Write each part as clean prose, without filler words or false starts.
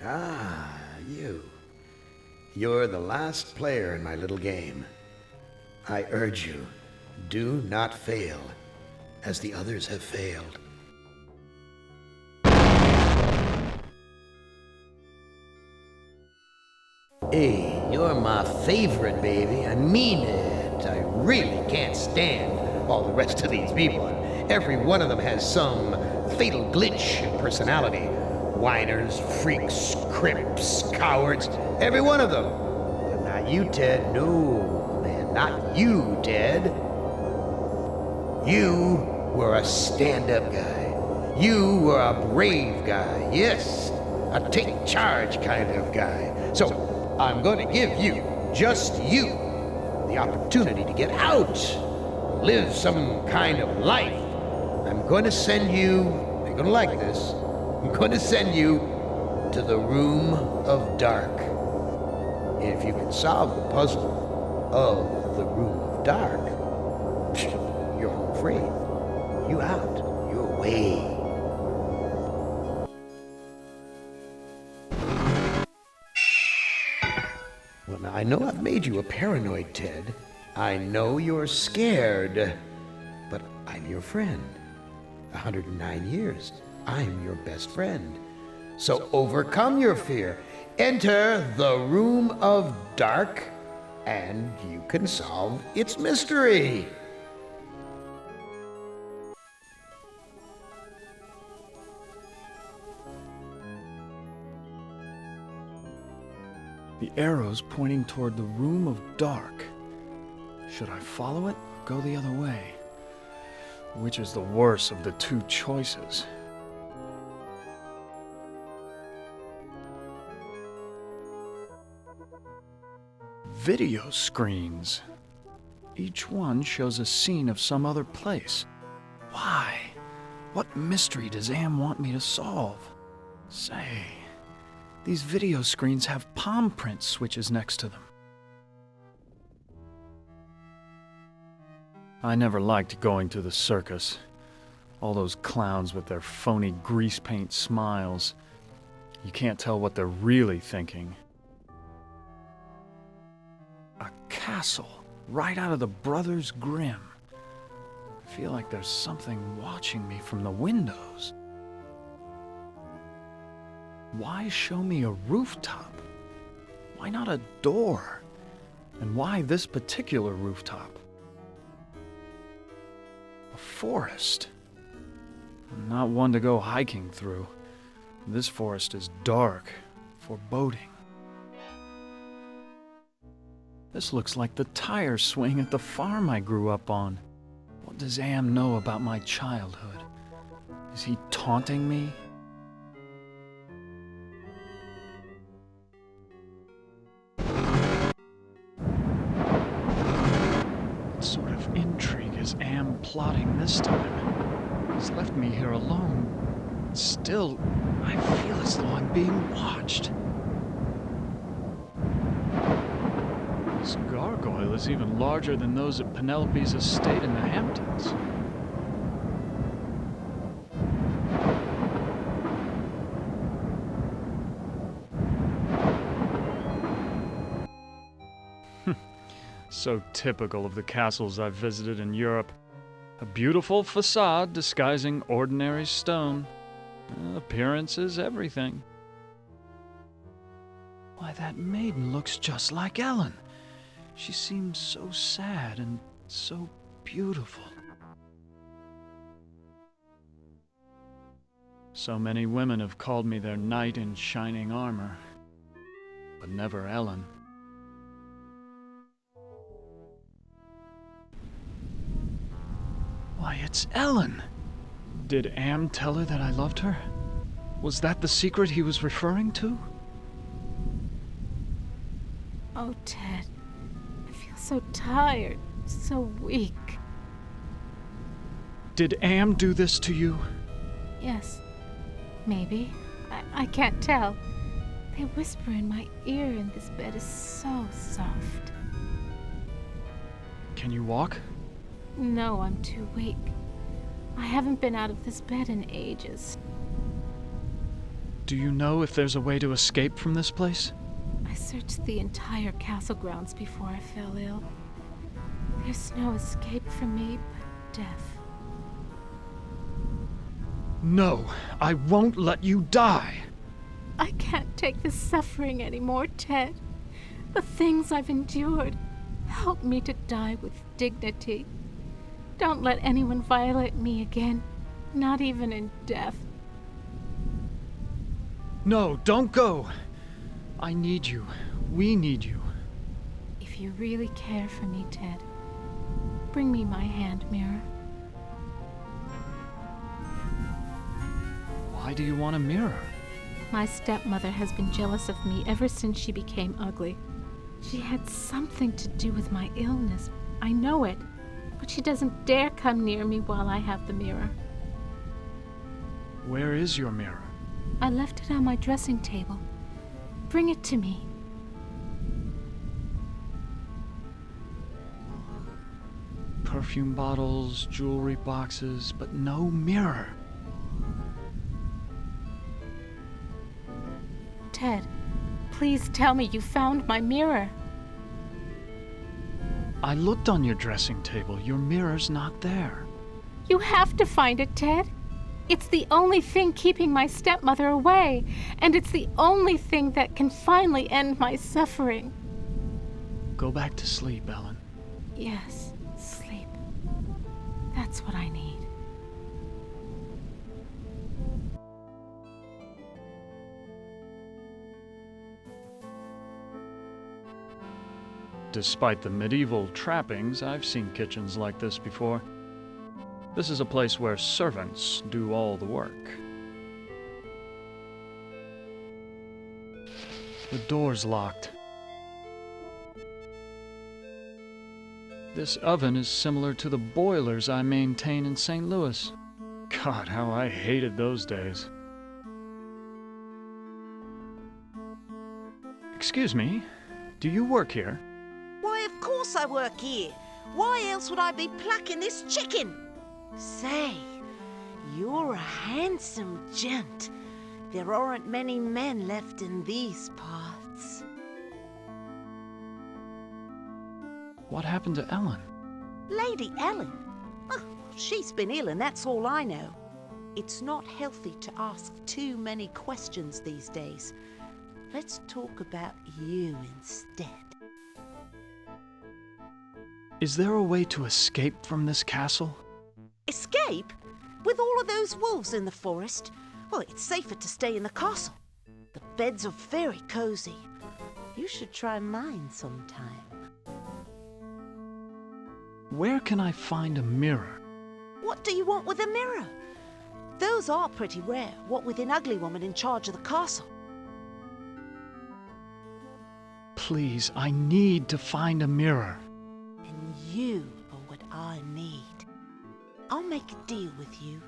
Ah, you. You're the last player in my little game. I urge you, do not fail, as the others have failed. Hey, you're my favorite, baby. I mean it. I really can't stand all the rest of these people. Every one of them has some fatal glitch in personality. Whiners, freaks, crimps, cowards. Every one of them. But not you, Ted. No, man, not you, Ted. You were a stand-up guy. You were a brave guy. Yes, a take charge kind of guy. So, I'm going to give you, just you, the opportunity to get out, live some kind of life. I'm going to send you, you're going to like this, I'm going to send you to the room of dark. If you can solve the puzzle of the room of dark, you're home free. You out, you're away. Well, now, I know I've made you a paranoid, Ted. I know you're scared. But I'm your friend. 109 years. I'm your best friend. So overcome your fear. Enter the room of dark, and you can solve its mystery. The arrow's pointing toward the room of dark. Should I follow it or go the other way? Which is the worse of the two choices? Video screens. Each one shows a scene of some other place. Why? What mystery does Am want me to solve? Say, these video screens have palm print switches next to them. I never liked going to the circus. All those clowns with their phony grease paint smiles. You can't tell what they're really thinking. A castle, right out of the Brothers Grimm. I feel like there's something watching me from the windows. Why show me a rooftop? Why not a door? And why this particular rooftop? A forest. I'm not one to go hiking through. This forest is dark, foreboding. This looks like the tire swing at the farm I grew up on. What does Am know about my childhood? Is he taunting me? What sort of intrigue is Am plotting this time? He's left me here alone. Still, I feel as though I'm being watched. This gargoyle is even larger than those at Penelope's estate in the Hamptons. So typical of the castles I've visited in Europe. A beautiful facade disguising ordinary stone. Appearance is everything. Why, that maiden looks just like Ellen. She seems so sad and so beautiful. So many women have called me their knight in shining armor, but never Ellen. Why, it's Ellen! Did Am tell her that I loved her? Was that the secret he was referring to? Oh, Ted. I feel so tired, so weak. Did Am do this to you? Yes. Maybe. I can't tell. They whisper in my ear and this bed is so soft. Can you walk? No, I'm too weak. I haven't been out of this bed in ages. Do you know if there's a way to escape from this place? I searched the entire castle grounds before I fell ill. There's no escape for me but death. No, I won't let you die. I can't take this suffering anymore, Ted. The things I've endured. Help me to die with dignity. Don't let anyone violate me again, not even in death. No, don't go. I need you. We need you. If you really care for me, Ted, bring me my hand mirror. Why do you want a mirror? My stepmother has been jealous of me ever since she became ugly. She had something to do with my illness. I know it, but she doesn't dare come near me while I have the mirror. Where is your mirror? I left it on my dressing table. Bring it to me. Perfume bottles, jewelry boxes, but no mirror. Ted, please tell me you found my mirror. I looked on your dressing table. Your mirror's not there. You have to find it, Ted. It's the only thing keeping my stepmother away, and it's the only thing that can finally end my suffering. Go back to sleep, Ellen. Yes, sleep. That's what I need. Despite the medieval trappings, I've seen kitchens like this before. This is a place where servants do all the work. The door's locked. This oven is similar to the boilers I maintain in St. Louis. God, how I hated those days. Excuse me, do you work here? Why, of course I work here. Why else would I be plucking this chicken? Say, you're a handsome gent. There aren't many men left in these parts. What happened to Ellen? Lady Ellen? Oh, she's been ill and that's all I know. It's not healthy to ask too many questions these days. Let's talk about you instead. Is there a way to escape from this castle? Escape? With all of those wolves in the forest? Well, it's safer to stay in the castle. The beds are very cozy. You should try mine sometime. Where can I find a mirror? What do you want with a mirror? Those are pretty rare, what with an ugly woman in charge of the castle. Please, I need to find a mirror. And you are what I need. I'll make a deal with you.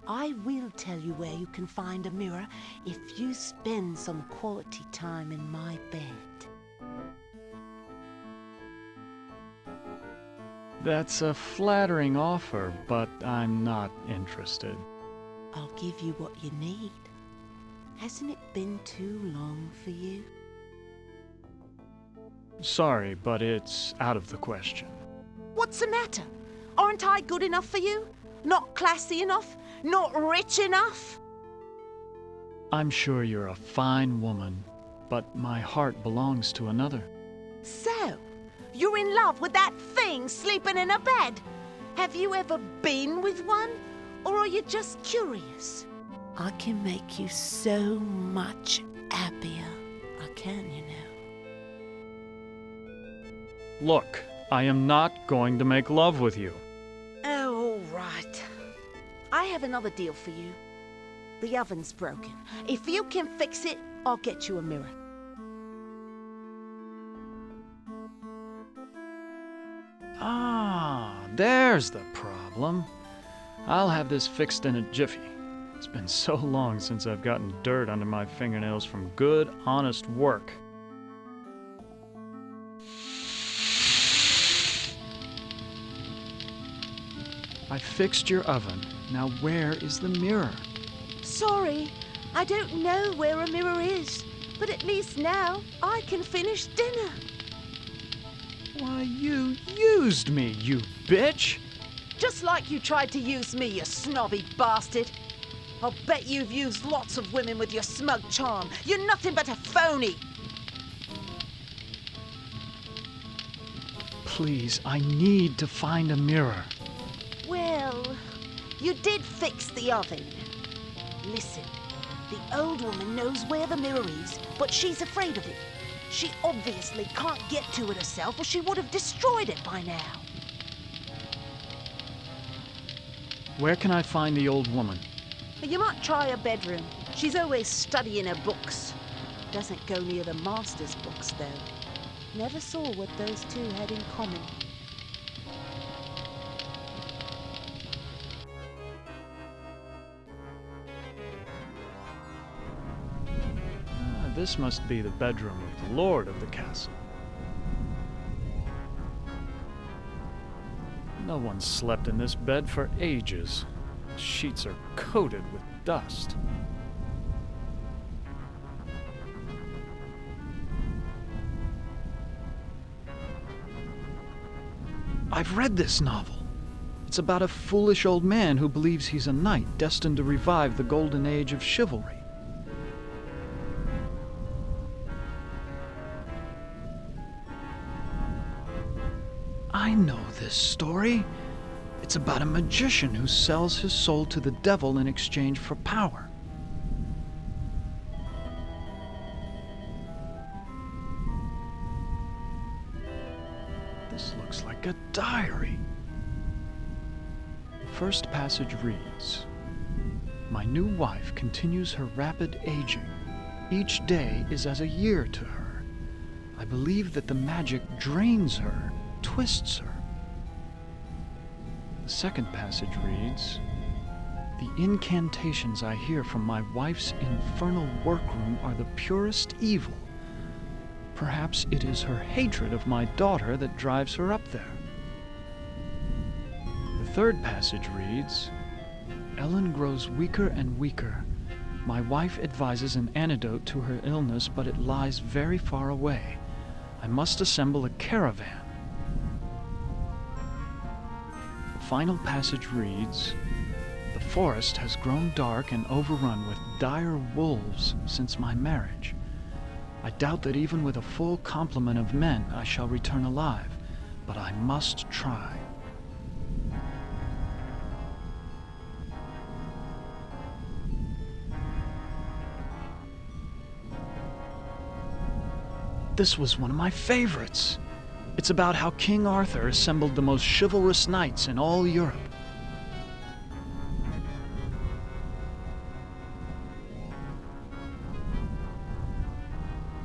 I will tell you where you can find a mirror if you spend some quality time in my bed. That's a flattering offer, but I'm not interested. I'll give you what you need. Hasn't it been too long for you? Sorry, but it's out of the question. What's the matter? Aren't I good enough for you? Not classy enough? Not rich enough? I'm sure you're a fine woman, but my heart belongs to another. So, you're in love with that thing sleeping in a bed? Have you ever been with one? Or are you just curious? I can make you so much happier. I can, you know. Look, I am not going to make love with you. Oh, all right. I have another deal for you. The oven's broken. If you can fix it, I'll get you a mirror. Ah, there's the problem. I'll have this fixed in a jiffy. It's been so long since I've gotten dirt under my fingernails from good, honest work. I fixed your oven. Now where is the mirror? Sorry, I don't know where a mirror is, but at least now I can finish dinner. Why, you used me, you bitch! Just like you tried to use me, you snobby bastard. I'll bet you've used lots of women with your smug charm. You're nothing but a phony. Please, I need to find a mirror. Well, you did fix the oven. Listen, the old woman knows where the mirror is, but she's afraid of it. She obviously can't get to it herself, or she would have destroyed it by now. Where can I find the old woman? You might try her bedroom. She's always studying her books. Doesn't go near the master's books, though. Never saw what those two had in common. This must be the bedroom of the lord of the castle. No one slept in this bed for ages. The sheets are coated with dust. I've read this novel. It's about a foolish old man who believes he's a knight destined to revive the golden age of chivalry. I know this story. It's about a magician who sells his soul to the devil in exchange for power. This looks like a diary. The first passage reads, "My new wife continues her rapid aging. Each day is as a year to her. I believe that the magic drains her, twists her." The second passage reads, "The incantations I hear from my wife's infernal workroom are the purest evil. Perhaps it is her hatred of my daughter that drives her up there." The third passage reads, "Ellen grows weaker and weaker. My wife advises an antidote to her illness, but it lies very far away. I must assemble a caravan." The final passage reads, "The forest has grown dark and overrun with dire wolves since my marriage. I doubt that even with a full complement of men I shall return alive, but I must try." This was one of my favorites. It's about how King Arthur assembled the most chivalrous knights in all Europe.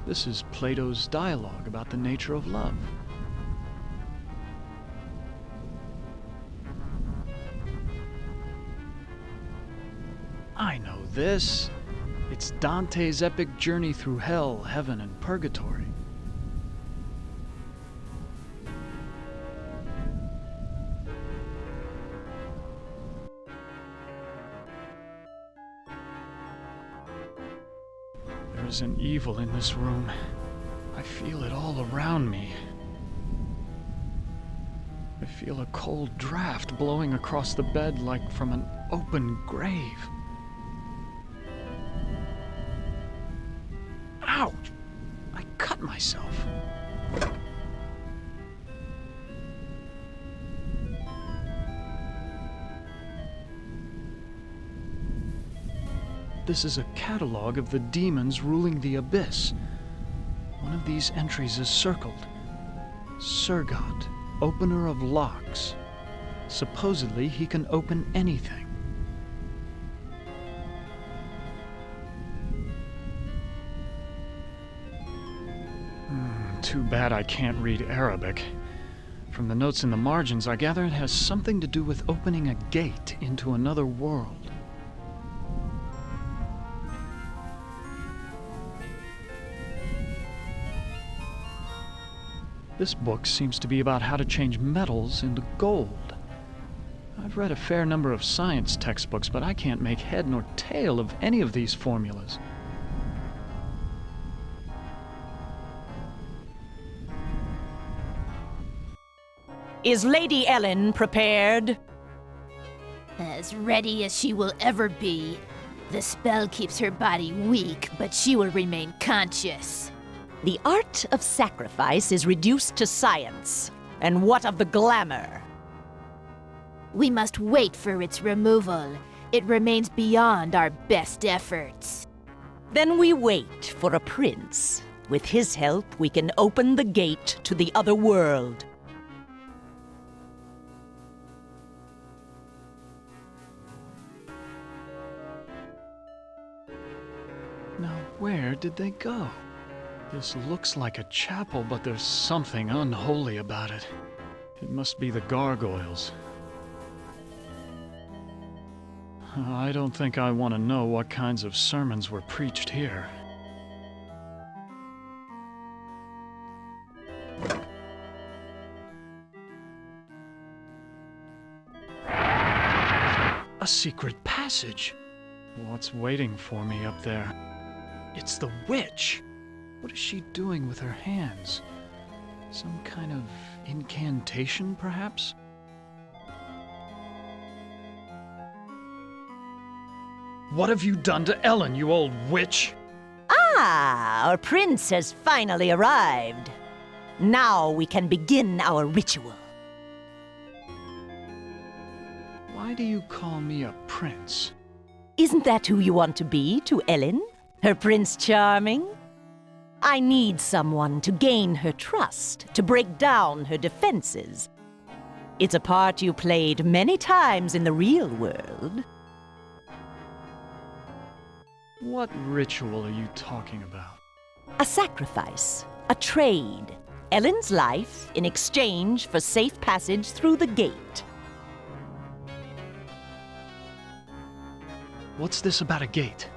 This is Plato's dialogue about the nature of love. I know this. It's Dante's epic journey through hell, heaven, and purgatory. There's an evil in this room. I feel it all around me. I feel a cold draft blowing across the bed like from an open grave. Ouch! I cut myself. This is a catalog of the demons ruling the abyss. One of these entries is circled. Surgot, opener of locks. Supposedly he can open anything. Too bad I can't read Arabic. From the notes in the margins, I gather it has something to do with opening a gate into another world. This book seems to be about how to change metals into gold. I've I've read a fair number of science textbooks, but I can't make head nor tail of any of these formulas. Is Lady Ellen prepared? As ready as she will ever be. The spell keeps her body weak, but she will remain conscious. The art of sacrifice is reduced to science. And what of the glamour? We must wait for its removal. It remains beyond our best efforts. Then we wait for a prince. With his help, we can open the gate to the other world. Now, where did they go? This looks like a chapel, but there's something unholy about it. It must be the gargoyles. I don't think I want to know what kinds of sermons were preached here. A secret passage! What's waiting for me up there? It's the witch! What is she doing with her hands? Some kind of incantation, perhaps? What have you done to Ellen, you old witch? Ah, our prince has finally arrived. Now we can begin our ritual. Why do you call me a prince? Isn't that who you want to be to Ellen? Her Prince Charming? I need someone to gain her trust, to break down her defenses. It's a part you played many times in the real world. What ritual are you talking about? A sacrifice, a trade. Ellen's life in exchange for safe passage through the gate. What's this about a gate?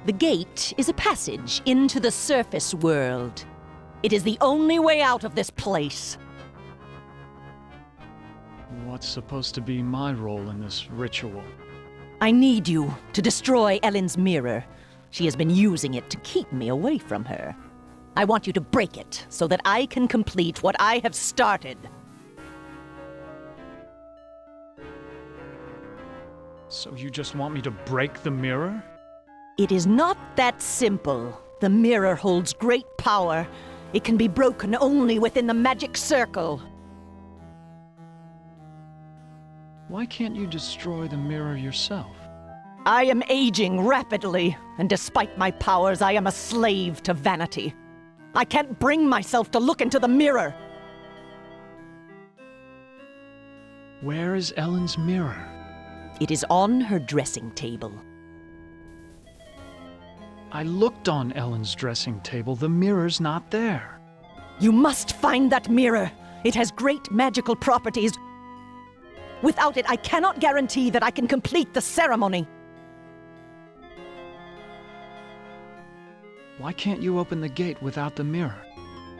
The gate is a passage into the surface world. It is the only way out of this place. What's supposed to be my role in this ritual? I need you to destroy Ellen's mirror. She has been using it to keep me away from her. I want you to break it so that I can complete what I have started. So you just want me to break the mirror? It is not that simple. The mirror holds great power. It can be broken only within the magic circle. Why can't you destroy the mirror yourself? I am aging rapidly, and despite my powers, I am a slave to vanity. I can't bring myself to look into the mirror. Where is Ellen's mirror? It is on her dressing table. I looked on Ellen's dressing table. The mirror's not there. You must find that mirror. It has great magical properties. Without it, I cannot guarantee that I can complete the ceremony. Why can't you open the gate without the mirror?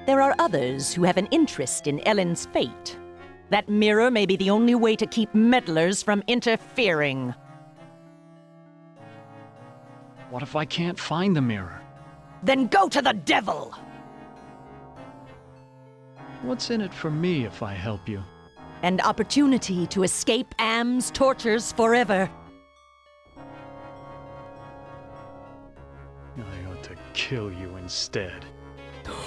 There are others who have an interest in Ellen's fate. That mirror may be the only way to keep meddlers from interfering. What if I can't find the mirror? Then go to the devil! What's in it for me if I help you? An opportunity to escape Am's tortures forever. I ought to kill you instead.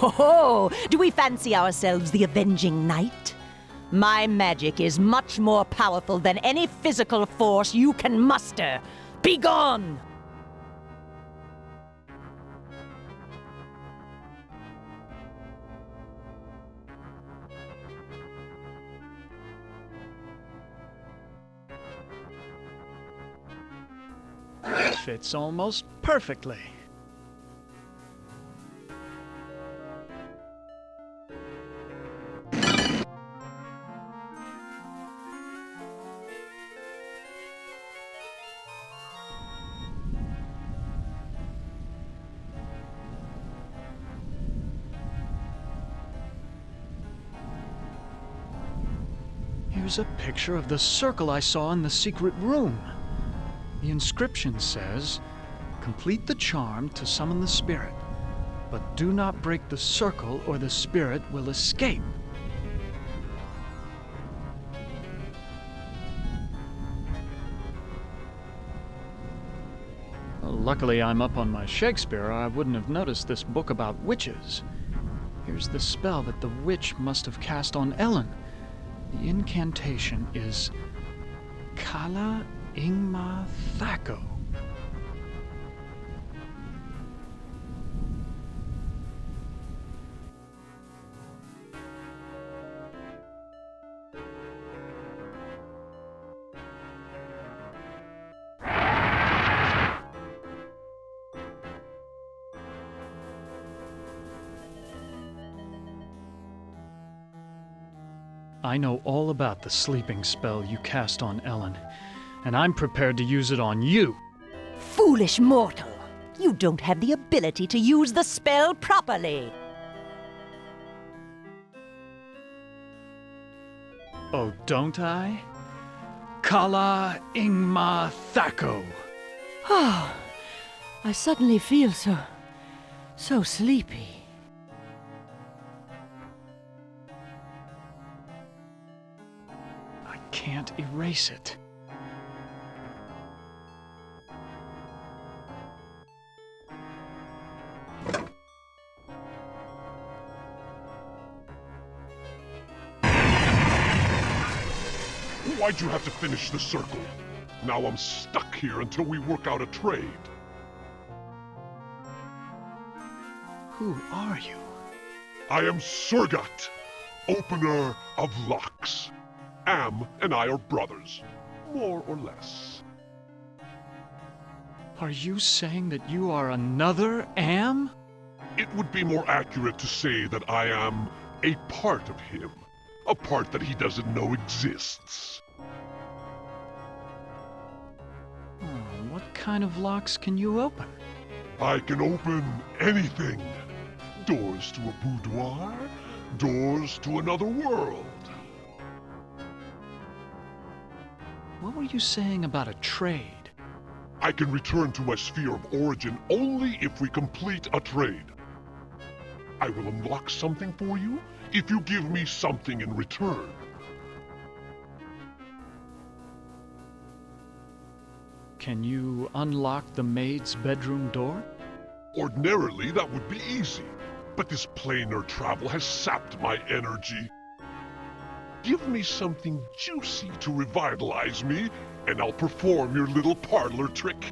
Oh, do we fancy ourselves the avenging knight? My magic is much more powerful than any physical force you can muster. Be gone! Fits almost perfectly. Here's a picture of the circle I saw in the secret room. The inscription says, "Complete the charm to summon the spirit, but do not break the circle or the spirit will escape." Well, luckily I'm up on my Shakespeare, or I wouldn't have noticed this book about witches. Here's the spell that the witch must have cast on Ellen. The incantation is Kala Ingma Thako. I know all about the sleeping spell you cast on Ellen, and I'm prepared to use it on you. Foolish mortal! You don't have the ability to use the spell properly. Oh, don't I? Kala Ingma Thako. Oh, I suddenly feel so sleepy. I can't erase it. Why'd you have to finish the circle? Now I'm stuck here until we work out a trade. Who are you? I am Surgat, opener of locks. Am and I are brothers, more or less. Are you saying that you are another Am? It would be more accurate to say that I am a part of him. A part that he doesn't know exists. What kind of locks can you open? I can open anything. Doors to a boudoir, doors to another world. What were you saying about a trade? I can return to my sphere of origin only if we complete a trade. I will unlock something for you if you give me something in return. Can you unlock the maid's bedroom door? Ordinarily, that would be easy, but this planar travel has sapped my energy. Give me something juicy to revitalize me, and I'll perform your little parlor trick.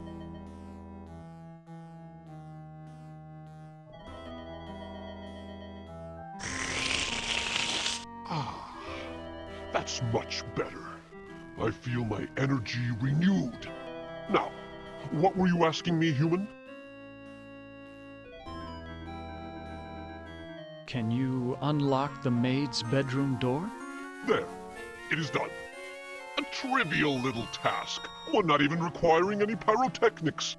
Ah, that's much better. I feel my energy renewed. Now, what were you asking me, human? Can you unlock the maid's bedroom door? There, it is done. A trivial little task, one not even requiring any pyrotechnics.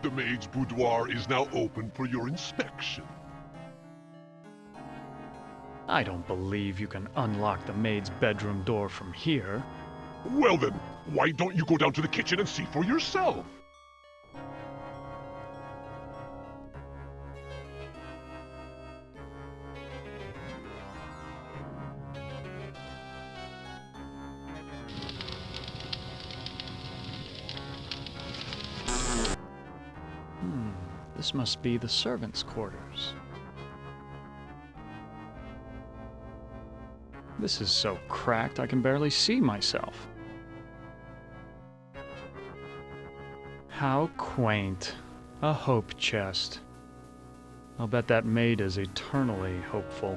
The maid's boudoir is now open for your inspection. I don't believe you can unlock the maid's bedroom door from here. Well then, why don't you go down to the kitchen and see for yourself? This must be the servants' quarters. This is so cracked I can barely see myself. How quaint. A hope chest. I'll bet that maid is eternally hopeful.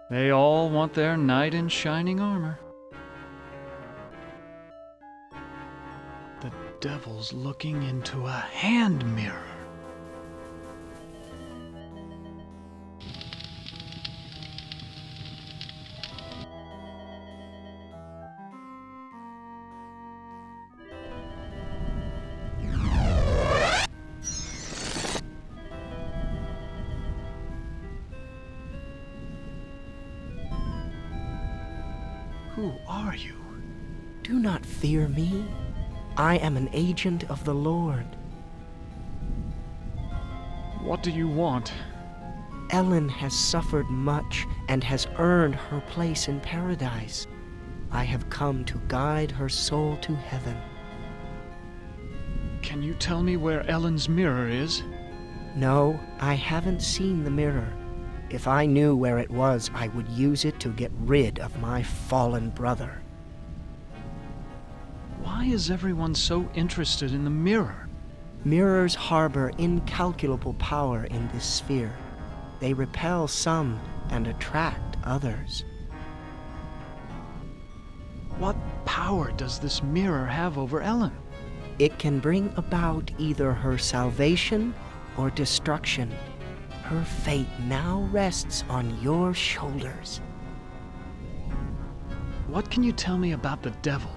They all want their knight in shining armor. The devil's looking into a hand mirror. Who are you? Do not fear me. I am an agent of the Lord. What do you want? Ellen has suffered much and has earned her place in paradise. I have come to guide her soul to heaven. Can you tell me where Ellen's mirror is? No, I haven't seen the mirror. If I knew where it was, I would use it to get rid of my fallen brother. Why is everyone so interested in the mirror? Mirrors harbor incalculable power in this sphere. They repel some and attract others. What power does this mirror have over Ellen? It can bring about either her salvation or destruction. Her fate now rests on your shoulders. What can you tell me about the devil?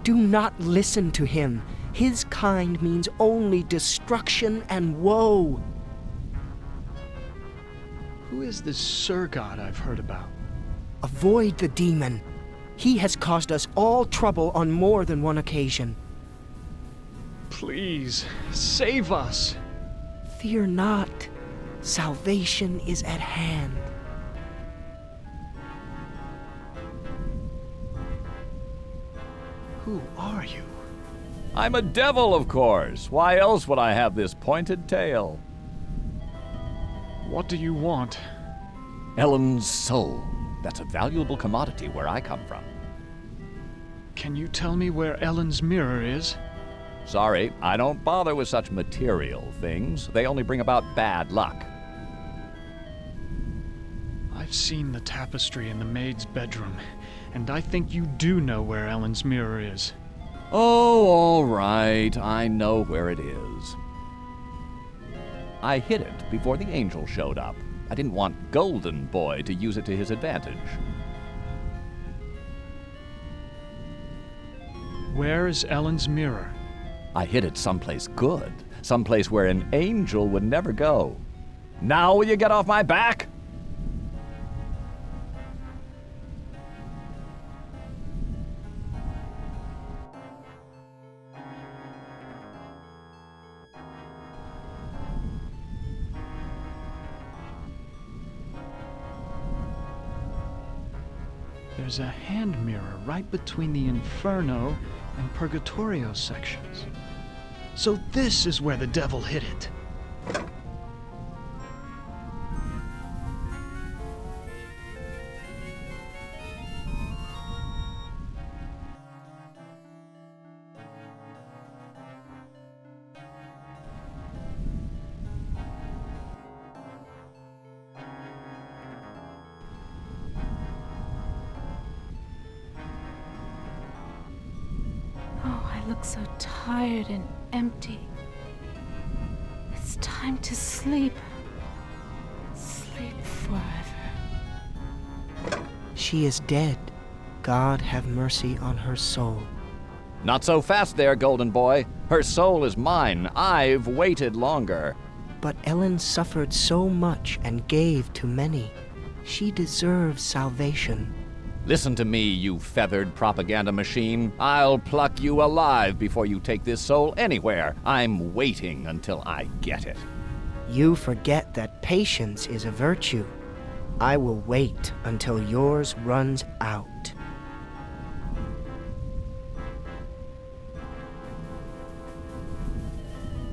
Do not listen to him. His kind means only destruction and woe. Who is this Sir God I've heard about? Avoid the demon. He has caused us all trouble on more than one occasion. Please, save us! Fear not. Salvation is at hand. Who are you? I'm a devil, of course. Why else would I have this pointed tail? What do you want? Ellen's soul. That's a valuable commodity where I come from. Can you tell me where Ellen's mirror is? Sorry, I don't bother with such material things. They only bring about bad luck. I've seen the tapestry in the maid's bedroom, and I think you do know where Ellen's mirror is. Oh, all right. I know where it is. I hid it before the angel showed up. I didn't want Golden Boy to use it to his advantage. Where is Ellen's mirror? I hid it someplace good, someplace where an angel would never go. Now will you get off my back? There's a hand mirror right between the Inferno and Purgatorio sections. So this is where the devil hid it. Oh, I look so tired and empty. It's time to sleep. Sleep forever. She is dead. God have mercy on her soul. Not so fast there, Golden Boy. Her soul is mine. I've waited longer. But Ellen suffered so much and gave to many. She deserves salvation. Listen to me, you feathered propaganda machine. I'll pluck you alive before you take this soul anywhere. I'm waiting until I get it. You forget that patience is a virtue. I will wait until yours runs out.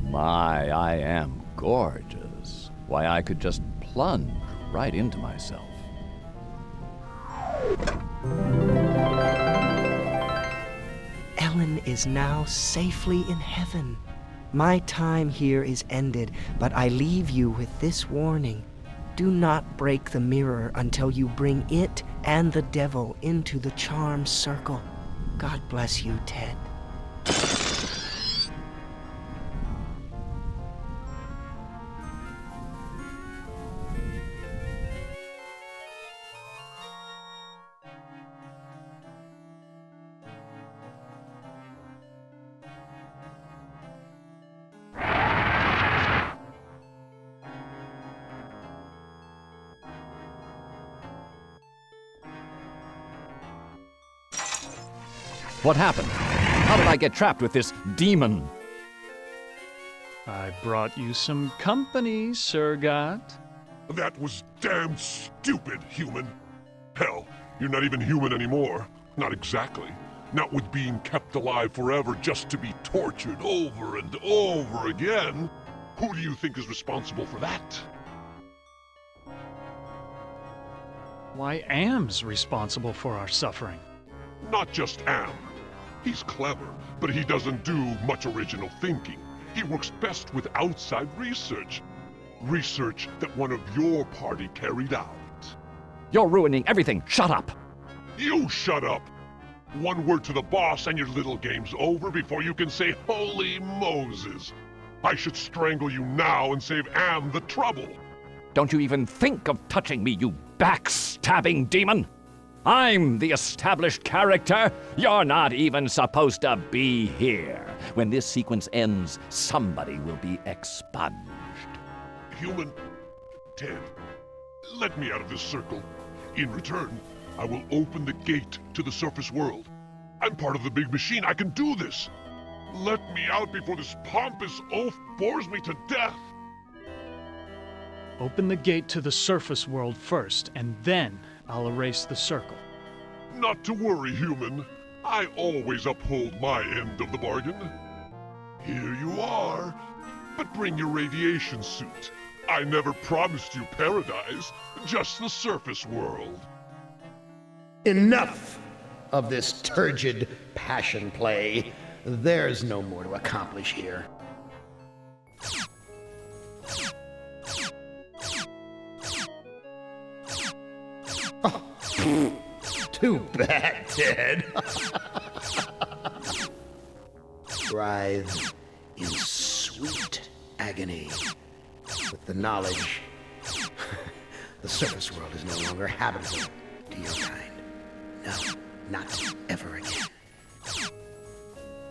My, I am gorgeous. Why, I could just plunge right into myself. Ellen is now safely in heaven. My time here is ended, but I leave you with this warning. Do not break the mirror until you bring it and the devil into the charmed circle. God bless you, Ted. What happened? How did I get trapped with this demon? I brought you some company, Sir God. That was damn stupid, human. Hell, you're not even human anymore. Not exactly. Not with being kept alive forever just to be tortured over and over again. Who do you think is responsible for that? Why, Am's responsible for our suffering. Not just Am. He's clever, but he doesn't do much original thinking. He works best with outside research. Research that one of your party carried out. You're ruining everything. Shut up. You shut up! One word to the boss and your little game's over before you can say holy Moses. I should strangle you now and save Am the trouble. Don't you even think of touching me, you backstabbing demon! I'm the established character. You're not even supposed to be here. When this sequence ends, somebody will be expunged. Human, Ted, let me out of this circle. In return, I will open the gate to the surface world. I'm part of the big machine. I can do this. Let me out before this pompous oaf bores me to death. Open the gate to the surface world first, and then I'll erase the circle. Not to worry, human. I always uphold my end of the bargain. Here you are. But bring your radiation suit. I never promised you paradise, just the surface world. Enough of this turgid passion play. There's no more to accomplish here. Oh, too bad, Ted. Writhe in sweet agony with the knowledge the surface world is no longer habitable to your kind. No, not ever again.